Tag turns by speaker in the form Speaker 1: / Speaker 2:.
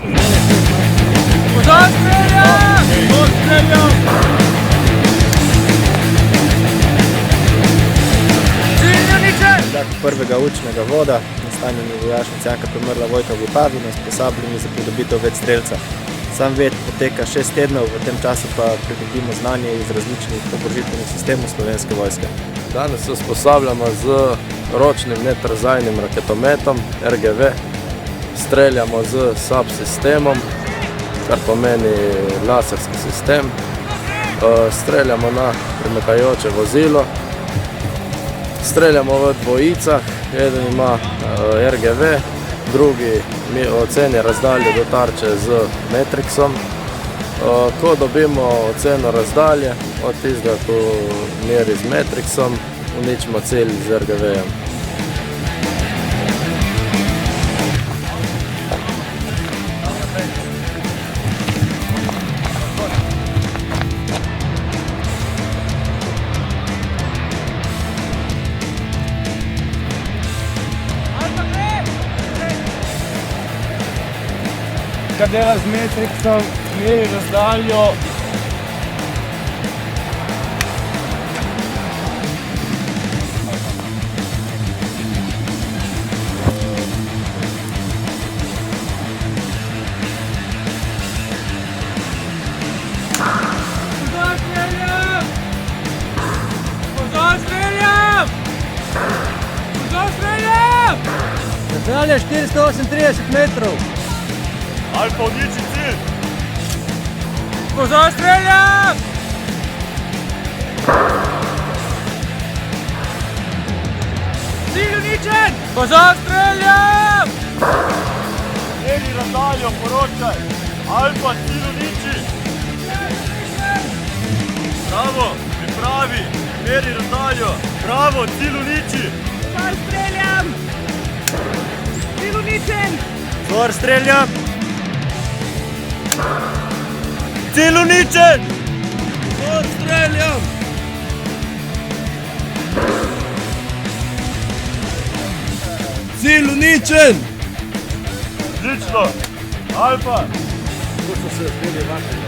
Speaker 1: Pozor, streljam! Pozor, streljam! Cilj uničen!
Speaker 2: Tako prvega učnega voda, nastanjeni vojašnici Janka Premrla Vojka v Vipavi, usposabljeni za pridobitev več strelca. Sam ved poteka 6 tednov, v tem času pa pridobimo znanje iz različnih oborožitvenih sistemov Slovenske vojske.
Speaker 3: Danes se usposabljamo z ročnim netrzajnim raketometom RGV, streljamo z SAP sistemom, kar pomeni laserski sistem, streljamo na premikajoče vozilo, streljamo v dvojicah, eden ima RGV, drugi oceni razdaljo do tarče z Matrixom. Ko dobimo oceno razdalje, od tistega, ko meri z Matrixom, uničimo cilj z RGV-jem.
Speaker 1: Kad dela z Matrixom, meri razdaljo. Pozor, streljam! Pozor, streljam! Pozor, streljam!
Speaker 2: Razdalja 438 metrov.
Speaker 1: Alfa, uniči cilj! Pozor, streljam! Cilj uničen! Pozor, streljam! Meri razdaljo, poročaj! Alfa, cilj uniči! Bravo, pripravi! Meri razdaljo! Bravo, cilj uniči! Pozor, streljam! Cilj uničen! Pozor, streljam! Cilj uničen! Pozor, streljam! Cilj uničen! Odlično! Alfa!
Speaker 2: Tu so se odpeli vaše